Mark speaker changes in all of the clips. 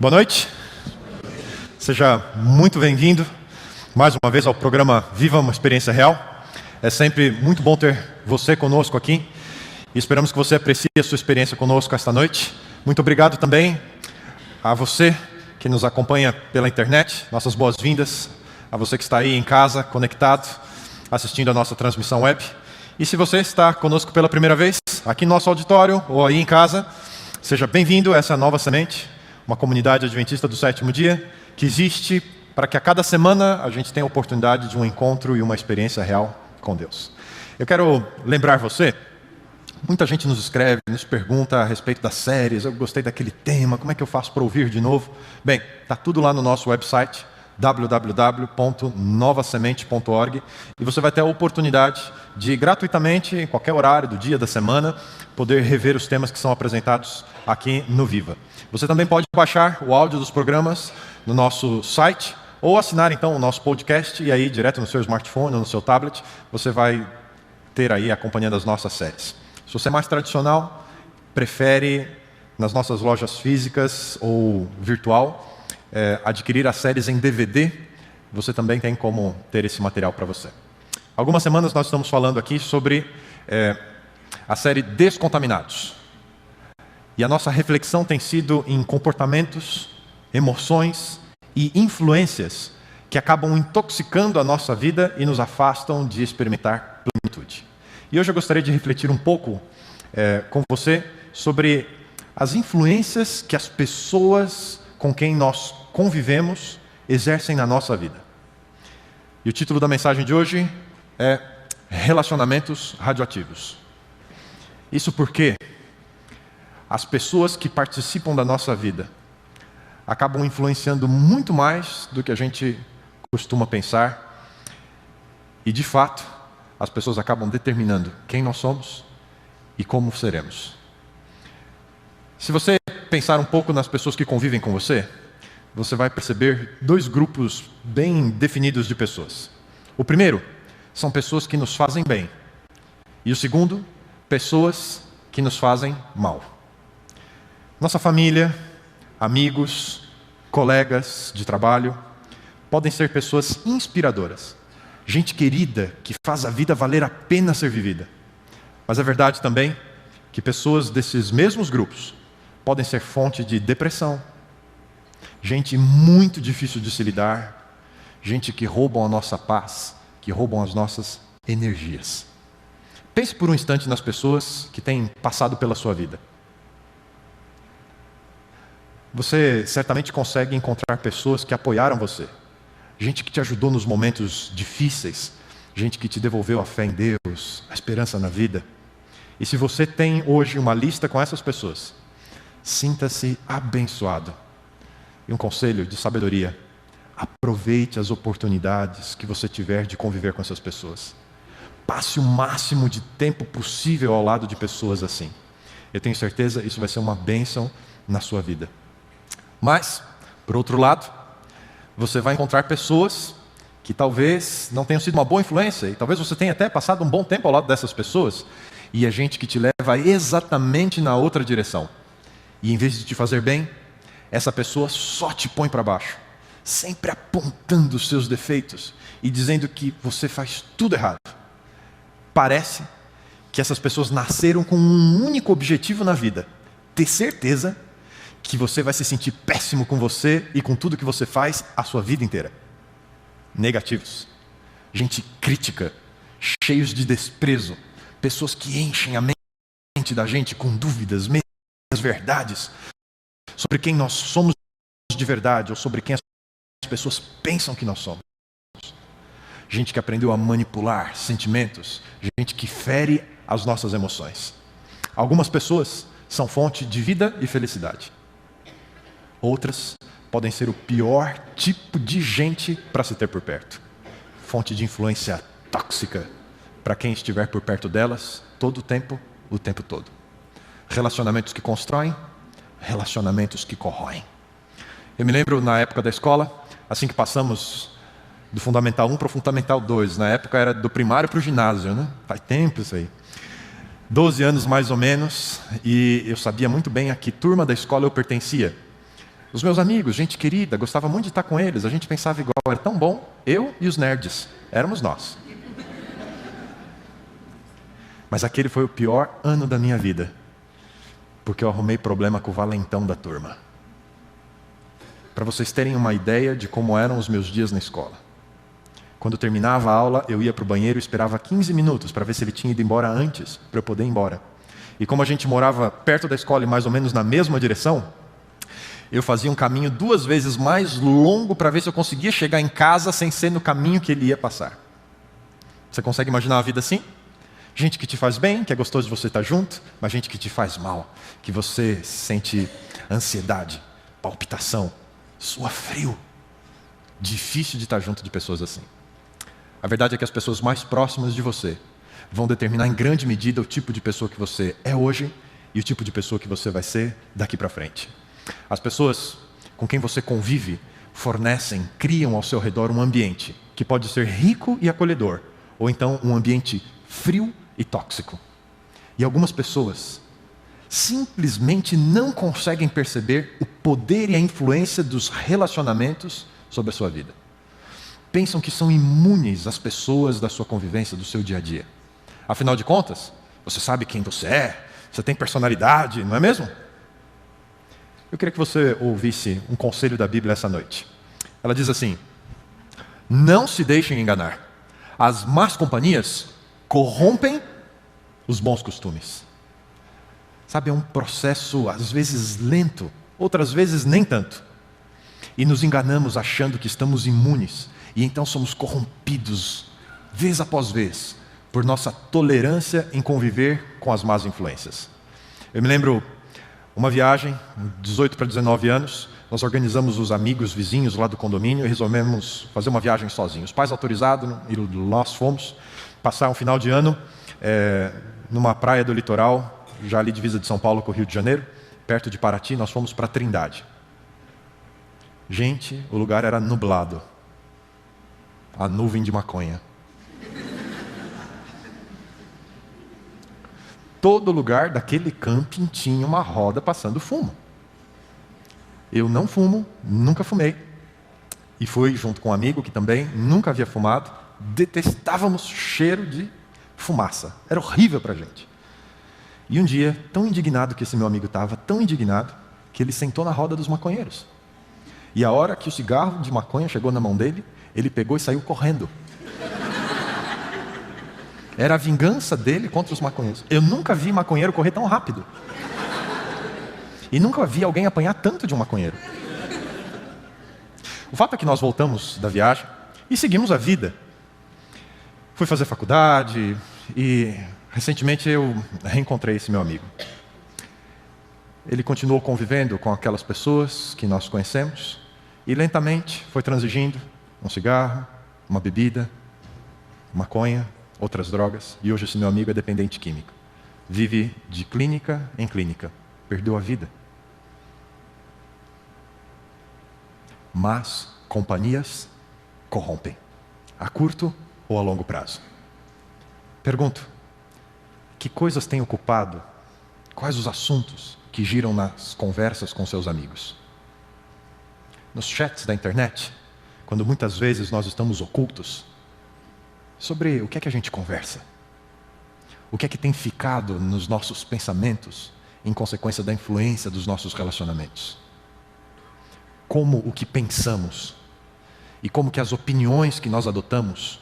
Speaker 1: Boa noite, seja muito bem-vindo mais uma vez ao programa Viva uma Experiência Real. É sempre muito bom ter você conosco aqui e esperamos que você aprecie a sua experiência conosco esta noite. Muito obrigado também a você que nos acompanha pela internet, nossas boas-vindas, a você que está aí em casa, conectado, assistindo a nossa transmissão web. E se você está conosco pela primeira vez, aqui no nosso auditório ou aí em casa, seja bem-vindo a essa nova semente, uma comunidade adventista do sétimo dia, que existe para que a cada semana a gente tenha a oportunidade de um encontro e uma experiência real com Deus. Eu quero lembrar você, muita gente nos escreve, nos pergunta a respeito das séries, eu gostei daquele tema, como é que eu faço para ouvir de novo? Bem, está tudo lá no nosso website, www.novasemente.org, e você vai ter a oportunidade de gratuitamente, em qualquer horário do dia, da semana, poder rever os temas que são apresentados aqui no Viva. Você também pode baixar o áudio dos programas no nosso site, ou assinar então o nosso podcast, e aí direto no seu smartphone ou no seu tablet, você vai ter aí acompanhando as nossas séries. Se você é mais tradicional, prefere nas nossas lojas físicas ou virtual, adquirir as séries em DVD, você também tem como ter esse material para você. Algumas semanas nós estamos falando aqui sobre a série Descontaminados. E a nossa reflexão tem sido em comportamentos, emoções e influências que acabam intoxicando a nossa vida e nos afastam de experimentar plenitude. E hoje eu gostaria de refletir um pouco com você sobre as influências que as pessoas com quem nós convivemos exercem na nossa vida. E o título da mensagem de hoje é Relacionamentos Radioativos. Isso porque as pessoas que participam da nossa vida acabam influenciando muito mais do que a gente costuma pensar. E, de fato, as pessoas acabam determinando quem nós somos e como seremos. Se você pensar um pouco nas pessoas que convivem com você, você vai perceber dois grupos bem definidos de pessoas. O primeiro são pessoas que nos fazem bem. E o segundo, pessoas que nos fazem mal. Nossa família, amigos, colegas de trabalho podem ser pessoas inspiradoras. Gente querida que faz a vida valer a pena ser vivida. Mas é verdade também que pessoas desses mesmos grupos podem ser fonte de depressão. Gente muito difícil de se lidar. Gente que roubam a nossa paz, que roubam as nossas energias. Pense por um instante nas pessoas que têm passado pela sua vida. Você certamente consegue encontrar pessoas que apoiaram você. Gente que te ajudou nos momentos difíceis. Gente que te devolveu a fé em Deus, a esperança na vida. E se você tem hoje uma lista com essas pessoas, sinta-se abençoado. E um conselho de sabedoria: aproveite as oportunidades que você tiver de conviver com essas pessoas. Passe o máximo de tempo possível ao lado de pessoas assim. Eu tenho certeza que isso vai ser uma bênção na sua vida. Mas, por outro lado, você vai encontrar pessoas que talvez não tenham sido uma boa influência, e talvez você tenha até passado um bom tempo ao lado dessas pessoas, e é gente que te leva exatamente na outra direção. E em vez de te fazer bem, essa pessoa só te põe para baixo, sempre apontando os seus defeitos e dizendo que você faz tudo errado. Parece que essas pessoas nasceram com um único objetivo na vida: ter certeza que você vai se sentir péssimo com você e com tudo que você faz a sua vida inteira. Negativos. Gente crítica, cheios de desprezo, pessoas que enchem a mente da gente com dúvidas, meias verdades sobre quem nós somos de verdade ou sobre quem as pessoas pensam que nós somos. Gente que aprendeu a manipular sentimentos, gente que fere as nossas emoções. Algumas pessoas são fonte de vida e felicidade. Outras podem ser o pior tipo de gente para se ter por perto. Fonte de influência tóxica para quem estiver por perto delas todo o tempo todo. Relacionamentos que constroem, relacionamentos que corroem. Eu me lembro na época da escola, assim que passamos do Fundamental 1 para o Fundamental 2. Na época era do primário para o ginásio, né? Faz tempo isso aí. 12 anos mais ou menos, e eu sabia muito bem a que turma da escola eu pertencia. Os meus amigos, gente querida, gostava muito de estar com eles. A gente pensava igual, era tão bom. Eu e os nerds, éramos nós. Mas aquele foi o pior ano da minha vida, porque eu arrumei problema com o valentão da turma. Para vocês terem uma ideia de como eram os meus dias na escola. Quando terminava a aula, eu ia para o banheiro e esperava 15 minutos para ver se ele tinha ido embora antes, para eu poder ir embora. E como a gente morava perto da escola e mais ou menos na mesma direção, eu fazia um caminho 2 vezes mais longo para ver se eu conseguia chegar em casa sem ser no caminho que ele ia passar. Você consegue imaginar uma vida assim? Gente que te faz bem, que é gostoso de você estar junto, mas gente que te faz mal, que você sente ansiedade, palpitação, sua frio. Difícil de estar junto de pessoas assim. A verdade é que as pessoas mais próximas de você vão determinar em grande medida o tipo de pessoa que você é hoje e o tipo de pessoa que você vai ser daqui para frente. As pessoas com quem você convive fornecem, criam ao seu redor um ambiente que pode ser rico e acolhedor, ou então um ambiente frio e tóxico. E algumas pessoas simplesmente não conseguem perceber o poder e a influência dos relacionamentos sobre a sua vida. Pensam que são imunes às pessoas da sua convivência, do seu dia a dia. Afinal de contas, você sabe quem você é, você tem personalidade, não é mesmo? Eu queria que você ouvisse um conselho da Bíblia essa noite. Ela diz assim: não se deixem enganar. As más companhias corrompem os bons costumes. Sabe, é um processo às vezes lento, outras vezes nem tanto. E nos enganamos achando que estamos imunes. E então somos corrompidos, vez após vez, por nossa tolerância em conviver com as más influências. Eu me lembro uma viagem, 18 para 19 anos, nós organizamos os amigos, vizinhos lá do condomínio e resolvemos fazer uma viagem sozinhos. Os pais autorizados e nós fomos passar um final de ano numa praia do litoral, já ali divisa de São Paulo com o Rio de Janeiro, perto de Paraty. Nós fomos para Trindade. Gente, o lugar era nublado. A nuvem de maconha. Todo lugar daquele camping tinha uma roda passando fumo. Eu não fumo, nunca fumei. E fui junto com um amigo que também nunca havia fumado. Detestávamos cheiro de fumaça. Era horrível para a gente. E um dia, tão indignado que esse meu amigo estava, tão indignado, que ele sentou na roda dos maconheiros. E a hora que o cigarro de maconha chegou na mão dele, ele pegou e saiu correndo. Era a vingança dele contra os maconheiros. Eu nunca vi maconheiro correr tão rápido. E nunca vi alguém apanhar tanto de um maconheiro. O fato é que nós voltamos da viagem e seguimos a vida. Fui fazer faculdade e recentemente eu reencontrei esse meu amigo. Ele continuou convivendo com aquelas pessoas que nós conhecemos e lentamente foi transigindo um cigarro, uma bebida, maconha, outras drogas, e hoje esse meu amigo é dependente químico. Vive de clínica em clínica. Perdeu a vida. Mas companhias corrompem, a curto ou a longo prazo. Pergunto: que coisas tem ocupado? Quais os assuntos que giram nas conversas com seus amigos? Nos chats da internet, quando muitas vezes nós estamos ocultos, sobre o que é que a gente conversa? O que é que tem ficado nos nossos pensamentos em consequência da influência dos nossos relacionamentos? Como o que pensamos e como que as opiniões que nós adotamos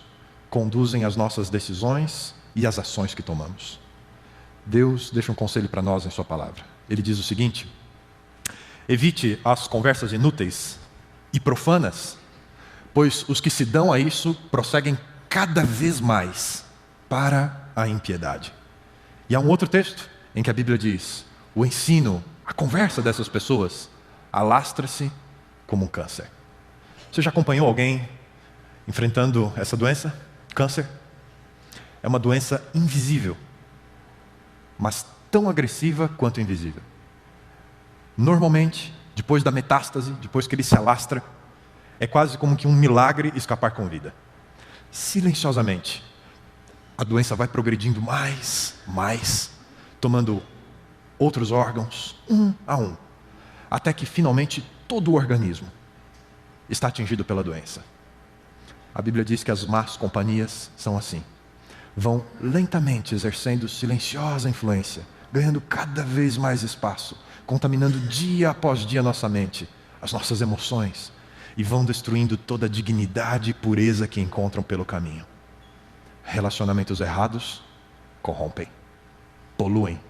Speaker 1: conduzem as nossas decisões e as ações que tomamos? Deus deixa um conselho para nós em sua palavra. Ele diz o seguinte: evite as conversas inúteis e profanas, pois os que se dão a isso prosseguem cada vez mais para a impiedade. E há um outro texto em que a Bíblia diz: o ensino, a conversa dessas pessoas alastra-se como um câncer. Você já acompanhou alguém enfrentando essa doença? Câncer? É uma doença invisível, mas tão agressiva quanto invisível. Normalmente, depois da metástase, depois que ele se alastra, é quase como que um milagre escapar com vida. Silenciosamente, a doença vai progredindo mais, tomando outros órgãos, um a um, até que finalmente todo o organismo está atingido pela doença. A Bíblia diz que as más companhias são assim. Vão lentamente exercendo silenciosa influência, ganhando cada vez mais espaço, contaminando dia após dia nossa mente, as nossas emoções, e vão destruindo toda a dignidade e pureza que encontram pelo caminho. Relacionamentos errados corrompem, poluem,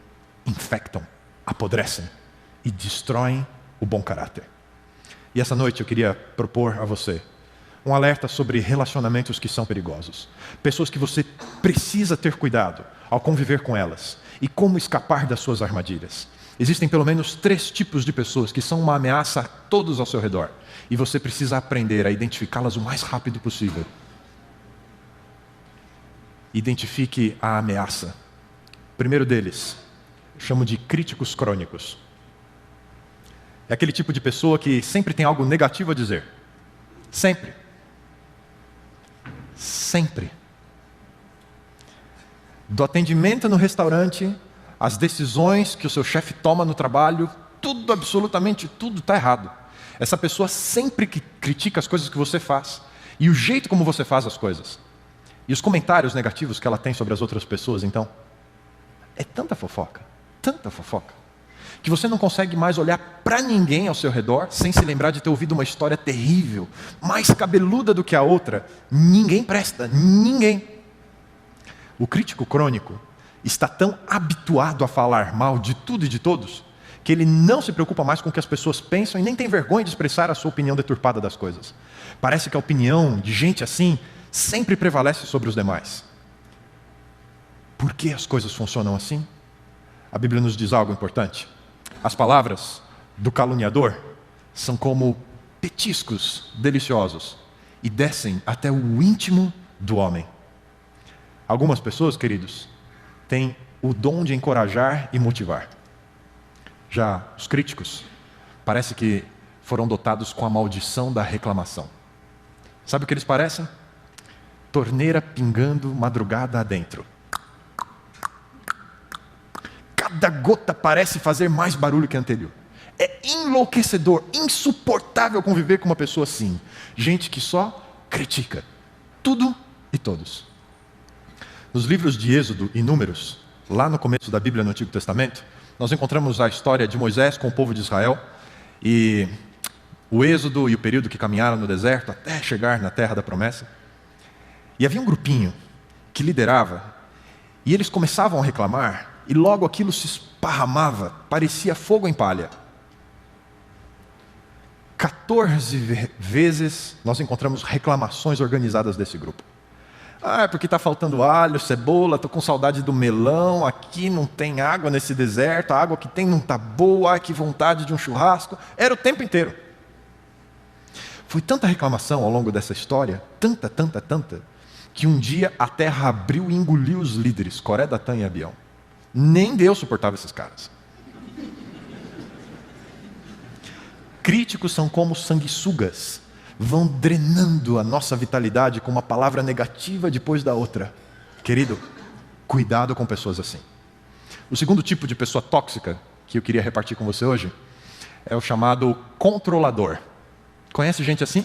Speaker 1: infectam, apodrecem e destroem o bom caráter. E essa noite eu queria propor a você um alerta sobre relacionamentos que são perigosos. Pessoas que você precisa ter cuidado ao conviver com elas e como escapar das suas armadilhas. Existem pelo menos 3 tipos de pessoas que são uma ameaça a todos ao seu redor. E você precisa aprender a identificá-las o mais rápido possível. Identifique a ameaça. O primeiro deles, chamo de críticos crônicos. É aquele tipo de pessoa que sempre tem algo negativo a dizer. Sempre. Sempre. Do atendimento no restaurante, as decisões que o seu chefe toma no trabalho, tudo, absolutamente tudo está errado. Essa pessoa sempre critica as coisas que você faz e o jeito como você faz as coisas. E os comentários negativos que ela tem sobre as outras pessoas, então, é tanta fofoca, que você não consegue mais olhar para ninguém ao seu redor sem se lembrar de ter ouvido uma história terrível, mais cabeluda do que a outra. Ninguém presta, ninguém. O crítico crônico está tão habituado a falar mal de tudo e de todos, que ele não se preocupa mais com o que as pessoas pensam e nem tem vergonha de expressar a sua opinião deturpada das coisas. Parece que a opinião de gente assim sempre prevalece sobre os demais. Por que as coisas funcionam assim? A Bíblia nos diz algo importante. As palavras do caluniador são como petiscos deliciosos e descem até o íntimo do homem. Algumas pessoas, queridos, têm o dom de encorajar e motivar. Já os críticos, parece que foram dotados com a maldição da reclamação. Sabe o que eles parecem? Torneira pingando madrugada adentro. Cada gota parece fazer mais barulho que a anterior. É enlouquecedor, insuportável conviver com uma pessoa assim. Gente que só critica tudo e todos. Nos livros de Êxodo e Números, lá no começo da Bíblia no Antigo Testamento, nós encontramos a história de Moisés com o povo de Israel e o êxodo e o período que caminharam no deserto até chegar na terra da promessa. E havia um grupinho que liderava e eles começavam a reclamar e logo aquilo se esparramava, parecia fogo em palha. 14 vezes nós encontramos reclamações organizadas desse grupo. Porque está faltando alho, cebola, estou com saudade do melão, aqui não tem água nesse deserto, a água que tem não está boa, que vontade de um churrasco. Era o tempo inteiro. Foi tanta reclamação ao longo dessa história, tanta, que um dia a terra abriu e engoliu os líderes, Coré, Datã e Abião. Nem Deus suportava esses caras. Críticos são como sanguessugas. Vão drenando a nossa vitalidade com uma palavra negativa depois da outra. Querido, cuidado com pessoas assim. O segundo tipo de pessoa tóxica que eu queria repartir com você hoje é o chamado controlador. Conhece gente assim?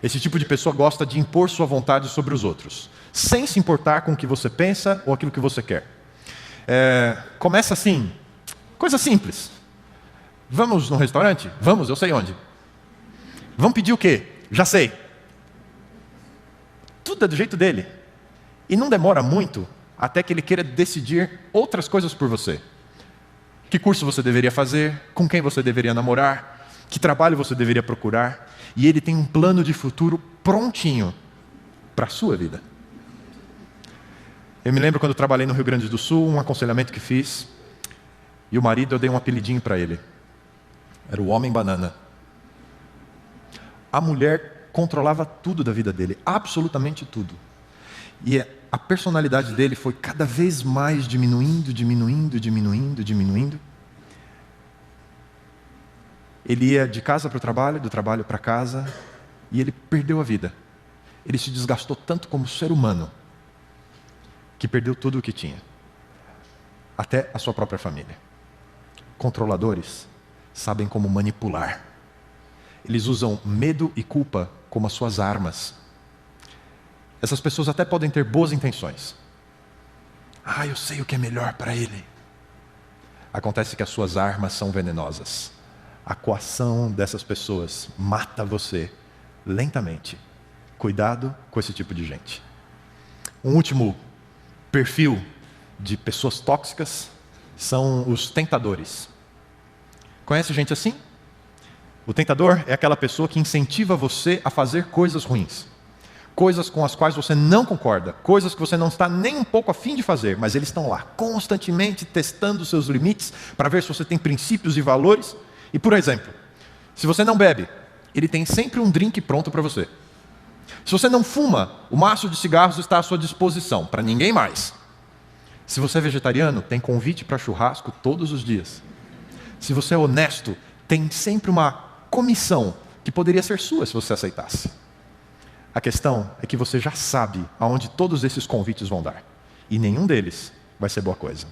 Speaker 1: Esse tipo de pessoa gosta de impor sua vontade sobre os outros, sem se importar com o que você pensa ou aquilo que você quer. Começa assim, coisa simples. Vamos no restaurante? Vamos, eu sei onde. Vamos pedir o quê? Já sei. Tudo é do jeito dele. E não demora muito até que ele queira decidir outras coisas por você. Que curso você deveria fazer? Com quem você deveria namorar? Que trabalho você deveria procurar? E ele tem um plano de futuro prontinho para a sua vida. Eu me lembro quando eu trabalhei no Rio Grande do Sul, um aconselhamento que fiz. E o marido, eu dei um apelidinho para ele. Era o Homem Banana. A mulher controlava tudo da vida dele, absolutamente tudo. E a personalidade dele foi cada vez mais diminuindo. Ele ia de casa para o trabalho, do trabalho para casa, e ele perdeu a vida. Ele se desgastou tanto como ser humano, que perdeu tudo o que tinha. Até a sua própria família. Controladores sabem como manipular. Eles usam medo e culpa como as suas armas. Essas pessoas até podem ter boas intenções. Eu sei o que é melhor para ele. Acontece que as suas armas são venenosas. A coação dessas pessoas mata você lentamente. Cuidado com esse tipo de gente. Um último perfil de pessoas tóxicas são os tentadores. Conhece gente assim? O tentador é aquela pessoa que incentiva você a fazer coisas ruins. Coisas com as quais você não concorda, coisas que você não está nem um pouco a fim de fazer, mas eles estão lá constantemente testando os seus limites para ver se você tem princípios e valores. E, por exemplo, se você não bebe, ele tem sempre um drink pronto para você. Se você não fuma, o maço de cigarros está à sua disposição, para ninguém mais. Se você é vegetariano, tem convite para churrasco todos os dias. Se você é honesto, tem sempre uma comissão que poderia ser sua se você aceitasse. A questão é que você já sabe aonde todos esses convites vão dar. E nenhum deles vai ser boa coisa.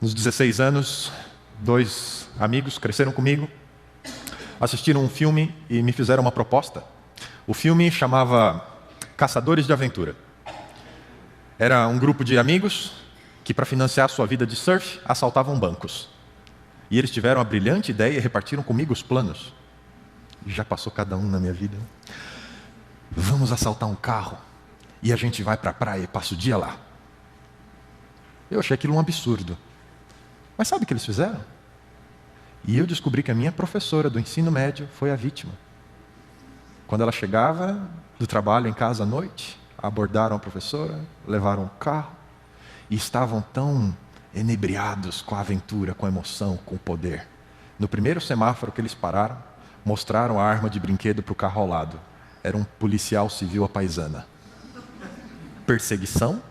Speaker 1: Nos 16 anos, 2 amigos cresceram comigo, assistiram um filme e me fizeram uma proposta. O filme chamava Caçadores de Aventura. Era um grupo de amigos que, para financiar sua vida de surf, assaltavam bancos. E eles tiveram a brilhante ideia e repartiram comigo os planos. Já passou cada um na minha vida. Vamos assaltar um carro e a gente vai para a praia e passa o dia lá. Eu achei aquilo um absurdo. Mas sabe o que eles fizeram? E eu descobri que a minha professora do ensino médio foi a vítima. Quando ela chegava do trabalho em casa à noite, abordaram a professora, levaram o carro e estavam tão enebriados com a aventura, com a emoção, com o poder. No primeiro semáforo que eles pararam, mostraram a arma de brinquedo para o carro ao lado. Era um policial civil à paisana. Perseguição,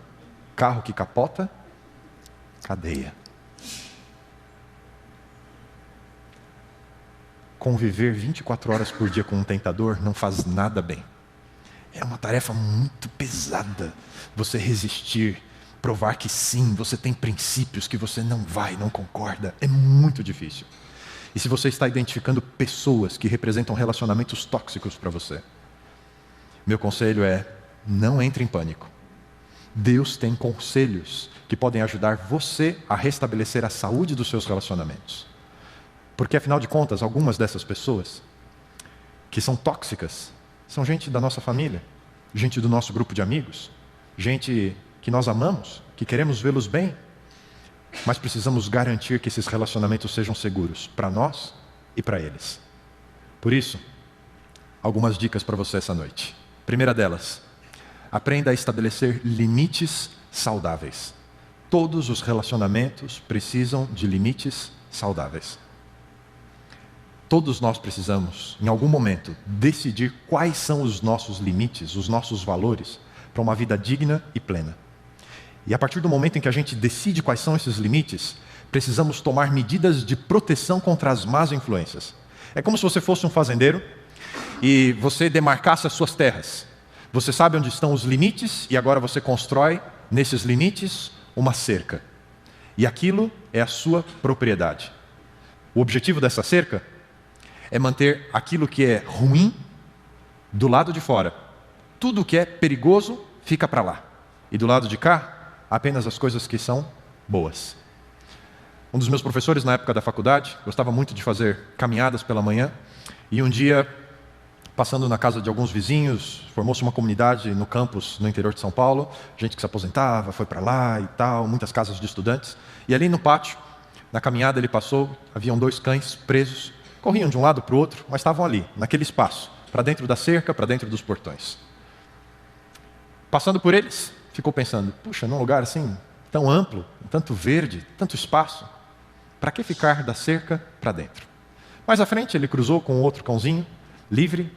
Speaker 1: carro que capota, cadeia. Conviver 24 horas por dia com um tentador não faz nada bem. É uma tarefa muito pesada. Você resistir, provar que sim, você tem princípios que você não concorda. É muito difícil. E se você está identificando pessoas que representam relacionamentos tóxicos para você, meu conselho é: não entre em pânico. Deus tem conselhos que podem ajudar você a restabelecer a saúde dos seus relacionamentos. Porque, afinal de contas, algumas dessas pessoas que são tóxicas são gente da nossa família, gente do nosso grupo de amigos, gente que nós amamos, que queremos vê-los bem, mas precisamos garantir que esses relacionamentos sejam seguros para nós e para eles. Por isso, algumas dicas para você essa noite. Primeira delas, aprenda a estabelecer limites saudáveis. Todos os relacionamentos precisam de limites saudáveis. Todos nós precisamos, em algum momento, decidir quais são os nossos limites, os nossos valores, para uma vida digna e plena. E a partir do momento em que a gente decide quais são esses limites, precisamos tomar medidas de proteção contra as más influências. É como se você fosse um fazendeiro e você demarcasse as suas terras. Você sabe onde estão os limites e agora você constrói, nesses limites, uma cerca. E aquilo é a sua propriedade. O objetivo dessa cerca é manter aquilo que é ruim do lado de fora. Tudo que é perigoso fica para lá. E do lado de cá, apenas as coisas que são boas. Um dos meus professores na época da faculdade gostava muito de fazer caminhadas pela manhã. E um dia, passando na casa de alguns vizinhos, formou-se uma comunidade no campus, no interior de São Paulo. Gente que se aposentava, foi para lá e tal, muitas casas de estudantes. E ali no pátio, na caminhada ele passou, haviam 2 cães presos. Corriam de um lado para o outro, mas estavam ali, naquele espaço, para dentro da cerca, para dentro dos portões. Passando por eles, ficou pensando: puxa, num lugar assim, tão amplo, tanto verde, tanto espaço, para que ficar da cerca para dentro? Mais à frente ele cruzou com outro cãozinho, livre.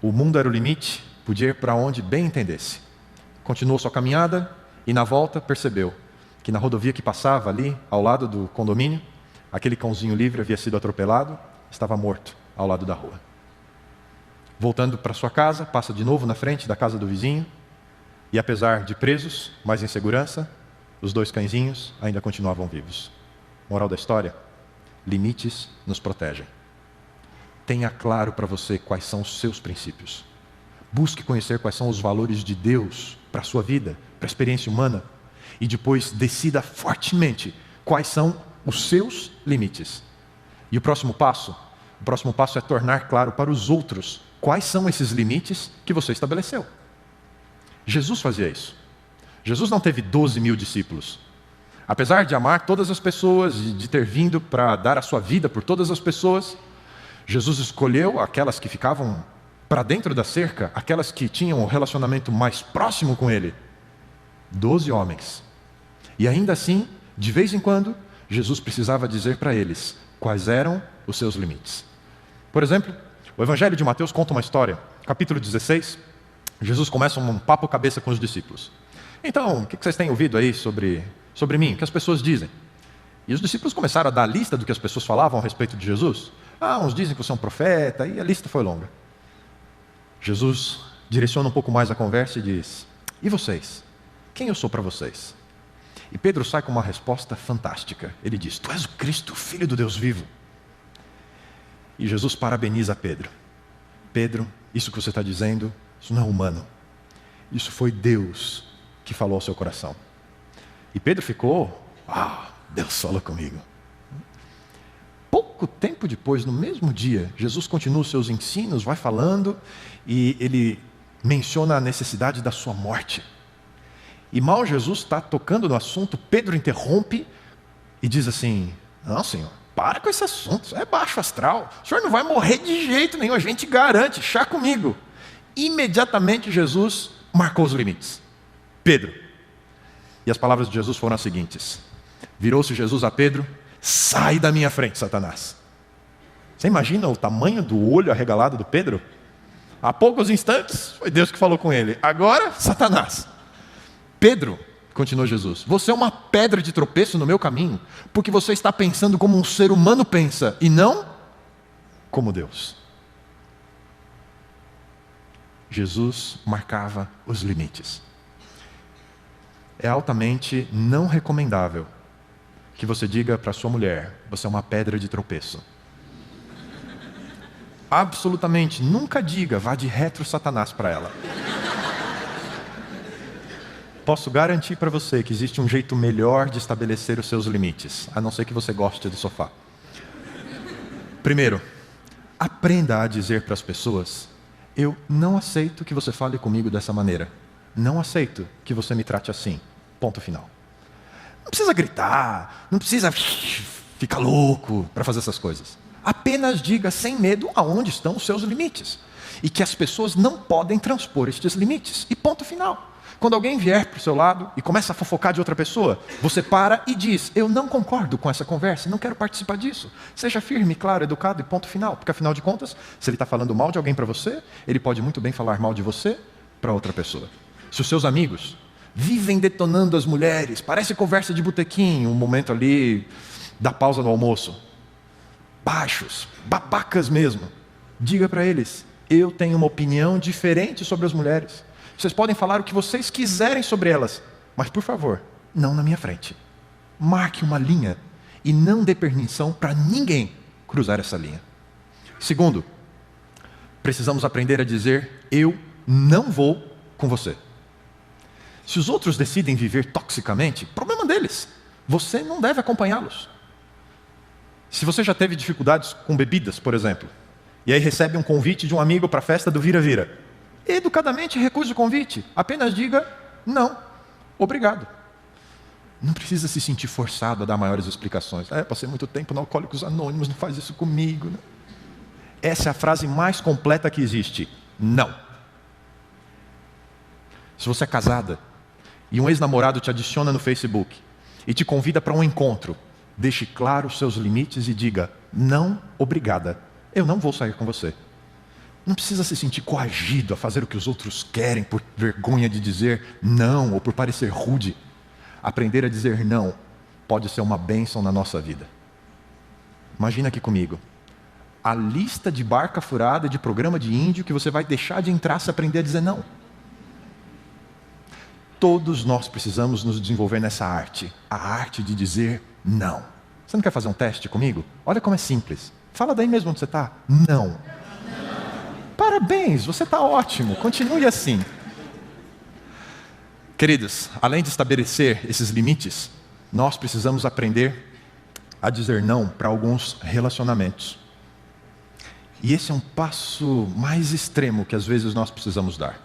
Speaker 1: O mundo era o limite, podia ir para onde bem entendesse. Continuou sua caminhada e na volta percebeu que na rodovia que passava ali, ao lado do condomínio, aquele cãozinho livre havia sido atropelado, estava morto ao lado da rua. Voltando para sua casa, passa de novo na frente da casa do vizinho, e apesar de presos, mas em segurança, os 2 cãezinhos ainda continuavam vivos. Moral da história: limites nos protegem. Tenha claro para você quais são os seus princípios. Busque conhecer quais são os valores de Deus para a sua vida, para a experiência humana. E depois decida fortemente quais são os seus limites. E o próximo passo é tornar claro para os outros quais são esses limites que você estabeleceu. Jesus fazia isso. Jesus não teve 12 mil discípulos. Apesar de amar todas as pessoas, de ter vindo para dar a sua vida por todas as pessoas, Jesus escolheu aquelas que ficavam para dentro da cerca, aquelas que tinham um relacionamento mais próximo com Ele. 12 homens. E ainda assim, de vez em quando, Jesus precisava dizer para eles quais eram os seus limites. Por exemplo, o Evangelho de Mateus conta uma história. Capítulo 16, Jesus começa um papo cabeça com os discípulos. Então, o que vocês têm ouvido aí sobre mim? O que as pessoas dizem? E os discípulos começaram a dar a lista do que as pessoas falavam a respeito de Jesus. Uns dizem que você é um profeta, e a lista foi longa. Jesus direciona um pouco mais a conversa e diz: e vocês? Quem eu sou para vocês? E Pedro sai com uma resposta fantástica. Ele diz: tu és o Cristo, Filho do Deus vivo. E Jesus parabeniza Pedro. Pedro, isso que você está dizendo, isso não é humano. Isso foi Deus que falou ao seu coração. E Pedro ficou: Deus falou comigo. Pouco tempo depois, no mesmo dia, Jesus continua os seus ensinos, vai falando, e ele menciona a necessidade da sua morte. E mal Jesus está tocando no assunto, Pedro interrompe e diz assim: não, Senhor, para com esse assunto, é baixo astral, o Senhor não vai morrer de jeito nenhum, a gente garante, chá comigo. Imediatamente Jesus marcou os limites. Pedro. E as palavras de Jesus foram as seguintes: virou-se Jesus a Pedro: sai da minha frente, Satanás. Você imagina o tamanho do olho arregalado do Pedro? Há poucos instantes foi Deus que falou com ele, agora Satanás. Pedro, continuou Jesus, você é uma pedra de tropeço no meu caminho, porque você está pensando como um ser humano pensa, e não como Deus. Jesus marcava os limites. É altamente não recomendável que você diga para sua mulher: você é uma pedra de tropeço. Absolutamente, nunca diga, vá de retro Satanás para ela. Posso garantir para você que existe um jeito melhor de estabelecer os seus limites, a não ser que você goste do sofá. Primeiro, aprenda a dizer para as pessoas: eu não aceito que você fale comigo dessa maneira. Não aceito que você me trate assim. Ponto final. Não precisa gritar, não precisa ficar louco para fazer essas coisas. Apenas diga sem medo aonde estão os seus limites. E que as pessoas não podem transpor estes limites. E ponto final. Quando alguém vier para o seu lado e começa a fofocar de outra pessoa, você para e diz: eu não concordo com essa conversa, não quero participar disso. Seja firme, claro, educado e ponto final. Porque afinal de contas, se ele está falando mal de alguém para você, ele pode muito bem falar mal de você para outra pessoa. Se os seus amigos vivem detonando as mulheres, parece conversa de botequim, um momento ali da pausa no almoço, baixos, babacas mesmo, diga para eles: eu tenho uma opinião diferente sobre as mulheres. Vocês podem falar o que vocês quiserem sobre elas, mas por favor, não na minha frente. Marque uma linha e não dê permissão para ninguém cruzar essa linha. Segundo, precisamos aprender a dizer: eu não vou com você. Se os outros decidem viver toxicamente, problema deles. Você não deve acompanhá-los. Se você já teve dificuldades com bebidas, por exemplo, e aí recebe um convite de um amigo para a festa do vira-vira, educadamente recuse o convite. Apenas diga: não, obrigado. Não precisa se sentir forçado a dar maiores explicações. Passei muito tempo no Alcoólicos Anônimos, não faz isso comigo. Né? Essa é a frase mais completa que existe: não. Se você é casada e um ex-namorado te adiciona no Facebook e te convida para um encontro, deixe claro os seus limites e diga: não, obrigada, eu não vou sair com você. Não precisa se sentir coagido a fazer o que os outros querem por vergonha de dizer não ou por parecer rude. Aprender a dizer não pode ser uma bênção na nossa vida. Imagina aqui comigo a lista de barca furada de programa de índio que você vai deixar de entrar se aprender a dizer não. Todos nós precisamos nos desenvolver nessa arte, a arte de dizer não. Você não quer fazer um teste comigo? Olha como é simples. Fala daí mesmo onde você está. Não. Parabéns, você está ótimo. Continue assim. Queridos, além de estabelecer esses limites, nós precisamos aprender a dizer não para alguns relacionamentos. E esse é um passo mais extremo que às vezes nós precisamos dar.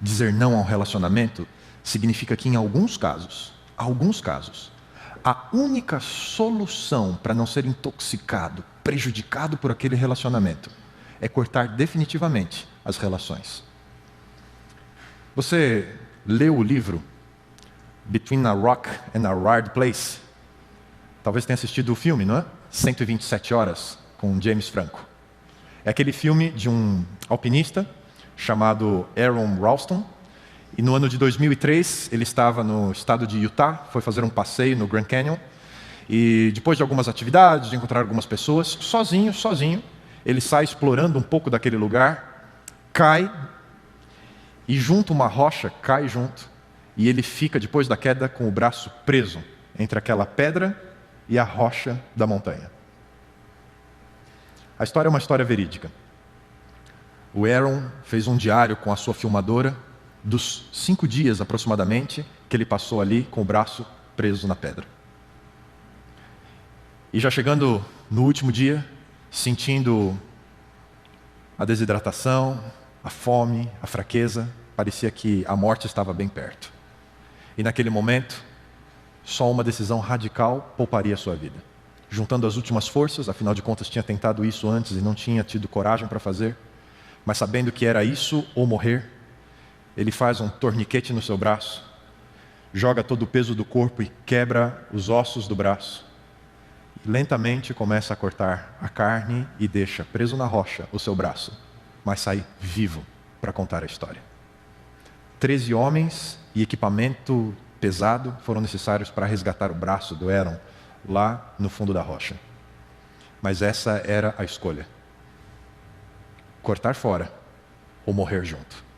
Speaker 1: Dizer não a um relacionamento significa que em alguns casos, a única solução para não ser intoxicado, prejudicado por aquele relacionamento, é cortar definitivamente as relações. Você leu o livro Between a Rock and a Hard Place? Talvez tenha assistido o filme, não é? 127 Horas, com James Franco. É aquele filme de um alpinista chamado Aron Ralston. E no ano de 2003, ele estava no estado de Utah, foi fazer um passeio no Grand Canyon. E depois de algumas atividades, de encontrar algumas pessoas, sozinho, ele sai explorando um pouco daquele lugar, cai, e junto uma rocha, cai junto, e ele fica, depois da queda, com o braço preso entre aquela pedra e a rocha da montanha. A história é uma história verídica. O Aron fez um diário com a sua filmadora dos 5 dias aproximadamente que ele passou ali com o braço preso na pedra. E já chegando no último dia, sentindo a desidratação, a fome, a fraqueza, parecia que a morte estava bem perto. E naquele momento, só uma decisão radical pouparia a sua vida. Juntando as últimas forças, afinal de contas tinha tentado isso antes e não tinha tido coragem para fazer, mas sabendo que era isso ou morrer, ele faz um torniquete no seu braço, joga todo o peso do corpo e quebra os ossos do braço. E lentamente começa a cortar a carne e deixa preso na rocha o seu braço, mas sai vivo para contar a história. 13 homens e equipamento pesado foram necessários para resgatar o braço do Aron lá no fundo da rocha. Mas essa era a escolha: cortar fora ou morrer junto.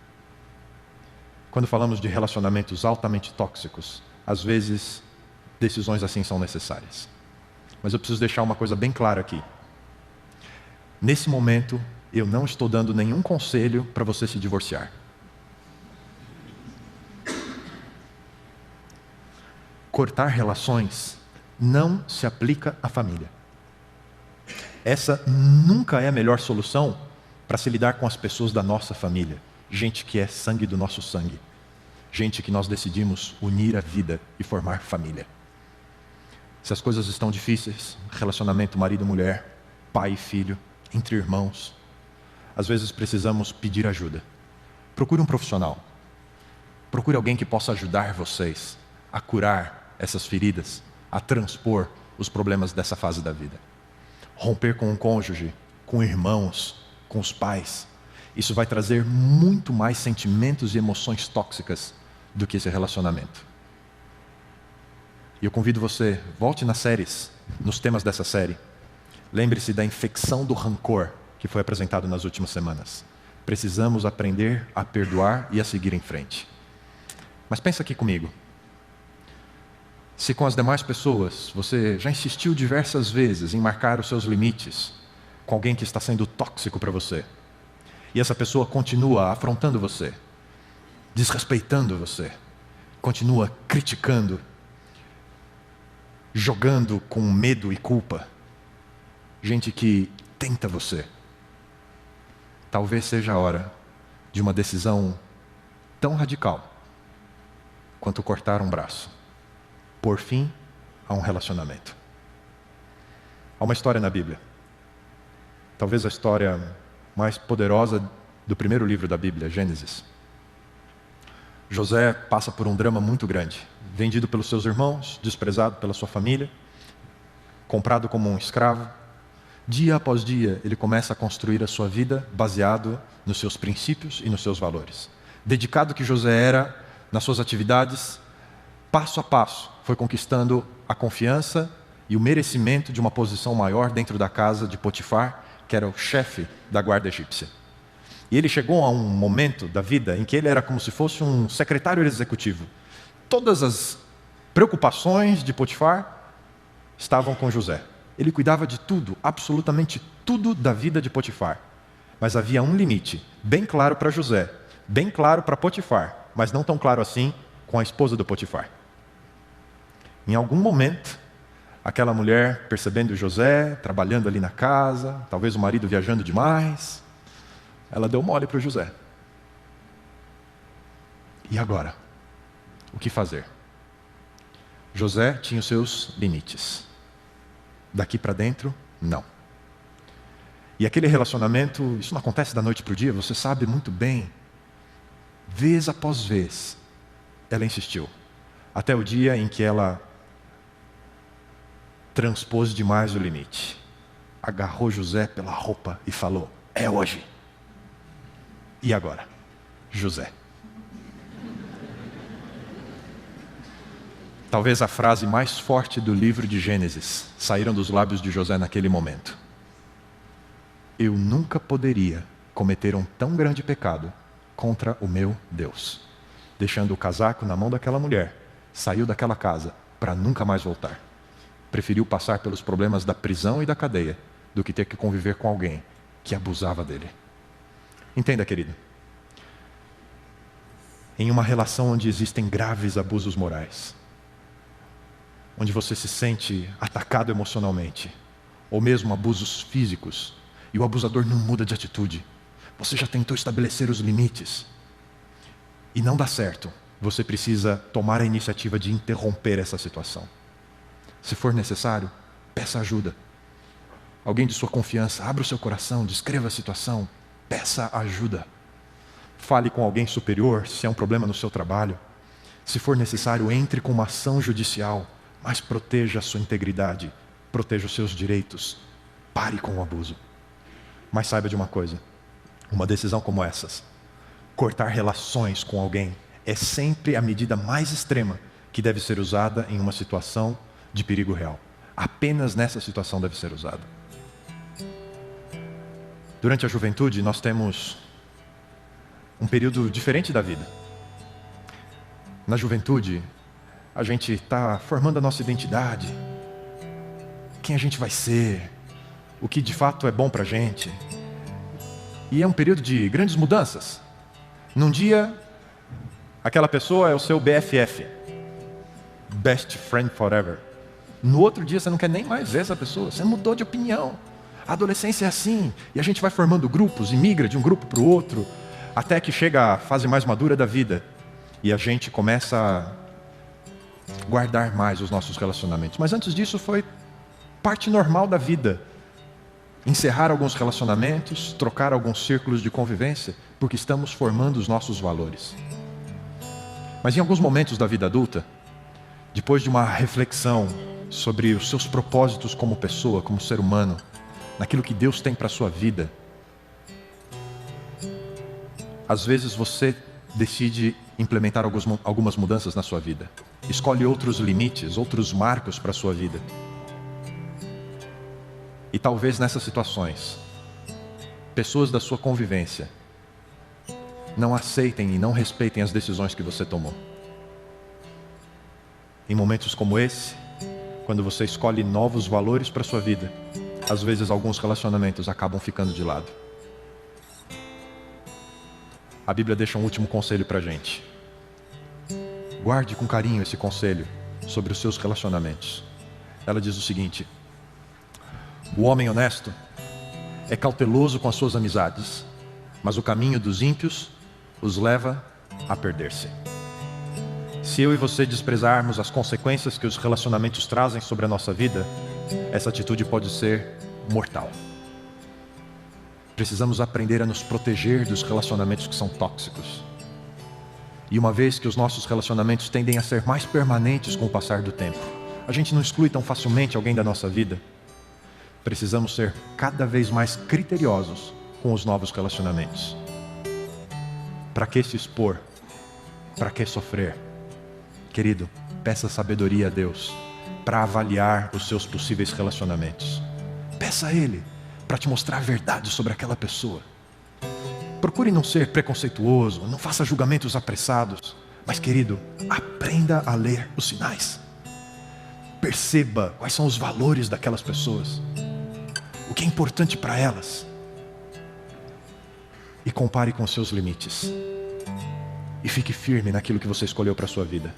Speaker 1: Quando falamos de relacionamentos altamente tóxicos, às vezes decisões assim são necessárias. Mas eu preciso deixar uma coisa bem clara aqui. Nesse momento, eu não estou dando nenhum conselho para você se divorciar. Cortar relações não se aplica à família. Essa nunca é a melhor solução para se lidar com as pessoas da nossa família. Gente que é sangue do nosso sangue. Gente que nós decidimos unir a vida e formar família. Se as coisas estão difíceis, relacionamento marido e mulher, pai e filho, entre irmãos, às vezes precisamos pedir ajuda. Procure um profissional. Procure alguém que possa ajudar vocês a curar essas feridas, a transpor os problemas dessa fase da vida. Romper com um cônjuge, com irmãos, com os pais, isso vai trazer muito mais sentimentos e emoções tóxicas do que esse relacionamento. E eu convido você, volte nas séries, nos temas dessa série. Lembre-se da infecção do rancor que foi apresentado nas últimas semanas. Precisamos aprender a perdoar e a seguir em frente. Mas pensa aqui comigo. Se com as demais pessoas você já insistiu diversas vezes em marcar os seus limites com alguém que está sendo tóxico para você, e essa pessoa continua afrontando você, desrespeitando você, continua criticando, jogando com medo e culpa, gente que tenta você, talvez seja a hora de uma decisão tão radical quanto cortar um braço, por fim a um relacionamento. Há uma história na Bíblia, talvez a história mais poderosa do primeiro livro da Bíblia, Gênesis. José passa por um drama muito grande, vendido pelos seus irmãos, desprezado pela sua família, comprado como um escravo. Dia após dia, ele começa a construir a sua vida baseado nos seus princípios e nos seus valores. Dedicado que José era nas suas atividades, passo a passo, foi conquistando a confiança e o merecimento de uma posição maior dentro da casa de Potifar, que era o chefe da guarda egípcia. E ele chegou a um momento da vida em que ele era como se fosse um secretário executivo. Todas as preocupações de Potifar estavam com José. Ele cuidava de tudo, absolutamente tudo da vida de Potifar. Mas havia um limite, bem claro para José, bem claro para Potifar, mas não tão claro assim com a esposa do Potifar. Em algum momento, aquela mulher, percebendo José, trabalhando ali na casa, talvez o marido viajando demais, ela deu mole para o José. E agora? O que fazer? José tinha os seus limites. Daqui para dentro, não. E aquele relacionamento, isso não acontece da noite para o dia, você sabe muito bem. Vez após vez, ela insistiu. Até o dia em que ela transpôs demais o limite. Agarrou José pela roupa e falou: é hoje. E agora? José. Talvez a frase mais forte do livro de Gênesis saíram dos lábios de José naquele momento. Eu nunca poderia cometer um tão grande pecado contra o meu Deus. Deixando o casaco na mão daquela mulher, saiu daquela casa para nunca mais voltar. Preferiu passar pelos problemas da prisão e da cadeia do que ter que conviver com alguém que abusava dele. Entenda, querido. Em uma relação onde existem graves abusos morais, onde você se sente atacado emocionalmente, ou mesmo abusos físicos, e o abusador não muda de atitude, você já tentou estabelecer os limites, e não dá certo, você precisa tomar a iniciativa de interromper essa situação. Se for necessário, peça ajuda. Alguém de sua confiança, abra o seu coração, descreva a situação, peça ajuda. Fale com alguém superior, se é um problema no seu trabalho. Se for necessário, entre com uma ação judicial, mas proteja a sua integridade, proteja os seus direitos, pare com o abuso. Mas saiba de uma coisa, uma decisão como essas, cortar relações com alguém, é sempre a medida mais extrema que deve ser usada em uma situação de perigo real. Apenas nessa situação deve ser usada. Durante a juventude, nós temos um período diferente da vida. Na juventude, a gente está formando a nossa identidade, quem a gente vai ser, o que de fato é bom para a gente. E é um período de grandes mudanças. Num dia, aquela pessoa é o seu BFF, Best Friend Forever. No outro dia, você não quer nem mais ver essa pessoa, você mudou de opinião. A adolescência é assim, e a gente vai formando grupos e migra de um grupo para o outro, até que chega a fase mais madura da vida, e a gente começa a guardar mais os nossos relacionamentos. Mas antes disso foi parte normal da vida. Encerrar alguns relacionamentos, trocar alguns círculos de convivência, porque estamos formando os nossos valores. Mas em alguns momentos da vida adulta, depois de uma reflexão sobre os seus propósitos como pessoa, como ser humano, naquilo que Deus tem para a sua vida, às vezes você decide implementar algumas mudanças na sua vida. Escolhe outros limites, outros marcos para a sua vida. E talvez nessas situações, pessoas da sua convivência não aceitem e não respeitem as decisões que você tomou. Em momentos como esse, quando você escolhe novos valores para a sua vida, às vezes alguns relacionamentos acabam ficando de lado. A Bíblia deixa um último conselho para a gente. Guarde com carinho esse conselho sobre os seus relacionamentos. Ela diz o seguinte: o homem honesto é cauteloso com as suas amizades, mas o caminho dos ímpios os leva a perder-se. Se eu e você desprezarmos as consequências que os relacionamentos trazem sobre a nossa vida, essa atitude pode ser mortal. Precisamos aprender a nos proteger dos relacionamentos que são tóxicos. E uma vez que os nossos relacionamentos tendem a ser mais permanentes com o passar do tempo, a gente não exclui tão facilmente alguém da nossa vida. Precisamos ser cada vez mais criteriosos com os novos relacionamentos. Para que se expor? Para que sofrer? Querido, peça sabedoria a Deus para avaliar os seus possíveis relacionamentos. Peça a Ele para te mostrar a verdade sobre aquela pessoa. Procure não ser preconceituoso, não faça julgamentos apressados, mas, querido, aprenda a ler os sinais. perceba quais são os valores daquelas pessoas, o que é importante para elas, e compare com os seus limites. E fique firme naquilo que você escolheu para a sua vida.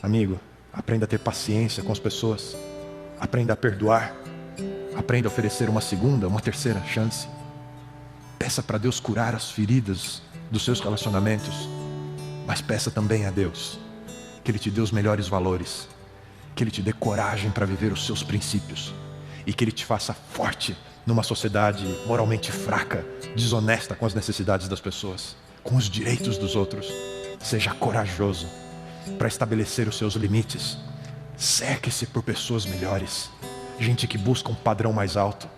Speaker 1: Amigo, aprenda a ter paciência com as pessoas. Aprenda a perdoar. Aprenda a oferecer uma segunda, uma terceira chance. Peça para Deus curar as feridas dos seus relacionamentos. Mas peça também a Deus que Ele te dê os melhores valores, que Ele te dê coragem para viver os seus princípios e que Ele te faça forte numa sociedade moralmente fraca, desonesta com as necessidades das pessoas, com os direitos dos outros. Seja corajoso para estabelecer os seus limites. Cerque-se por pessoas melhores, gente que busca um padrão mais alto.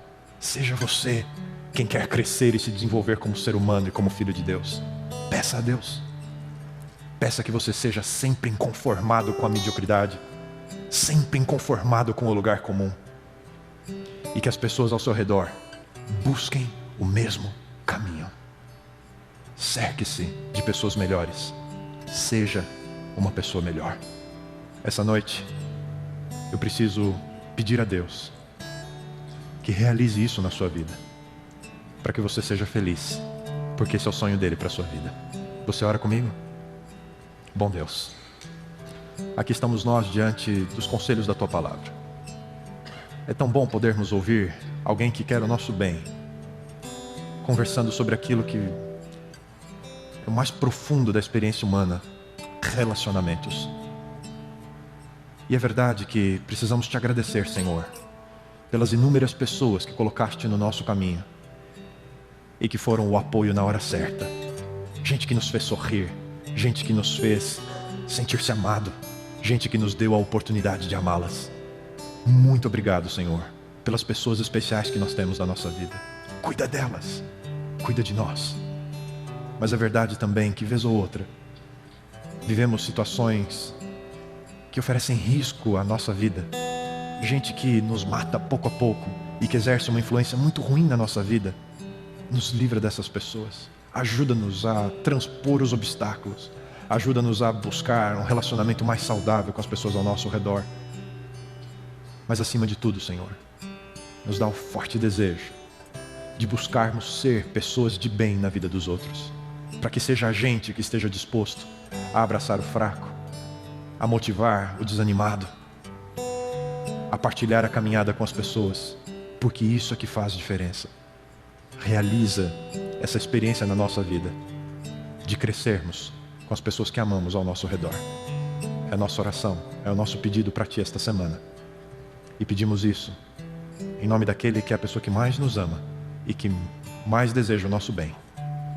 Speaker 1: Seja você quem quer crescer e se desenvolver como ser humano e como filho de Deus. Peça a Deus. Peça que você seja sempre inconformado com a mediocridade, sempre inconformado com o lugar comum, e que as pessoas ao seu redor busquem o mesmo caminho. Cerque-se de pessoas melhores. Seja uma pessoa melhor. Essa noite, eu preciso pedir a Deus que realize isso na sua vida, para que você seja feliz, porque esse é o sonho dele para a sua vida. Você ora comigo? Bom Deus, aqui estamos nós diante dos conselhos da Tua Palavra. É tão bom podermos ouvir alguém que quer o nosso bem, conversando sobre aquilo que é o mais profundo da experiência humana, relacionamentos. E é verdade que precisamos Te agradecer, Senhor, pelas inúmeras pessoas que colocaste no nosso caminho e que foram o apoio na hora certa. Gente que nos fez sorrir, gente que nos fez sentir-se amado, gente que nos deu a oportunidade de amá-las. Muito obrigado, Senhor, pelas pessoas especiais que nós temos na nossa vida. Cuida delas, cuida de nós. Mas é verdade também que, vez ou outra, vivemos situações que oferecem risco à nossa vida. Gente que nos mata pouco a pouco e que exerce uma influência muito ruim na nossa vida. Nos livra dessas pessoas. Ajuda-nos a transpor os obstáculos. Ajuda-nos a buscar um relacionamento mais saudável com as pessoas ao nosso redor. Mas acima de tudo, Senhor, nos dá o forte desejo de buscarmos ser pessoas de bem na vida dos outros, para que seja a gente que esteja disposto a abraçar o fraco, a motivar o desanimado, a partilhar a caminhada com as pessoas, porque isso é que faz diferença. Realiza essa experiência na nossa vida, de crescermos com as pessoas que amamos ao nosso redor. É a nossa oração, é o nosso pedido para Ti esta semana. E pedimos isso em nome daquele que é a pessoa que mais nos ama e que mais deseja o nosso bem,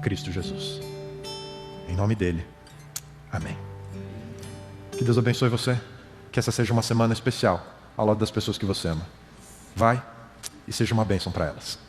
Speaker 1: Cristo Jesus. Em nome dele, amém. Que Deus abençoe você, que essa seja uma semana especial ao lado das pessoas que você ama. Vai e seja uma bênção para elas.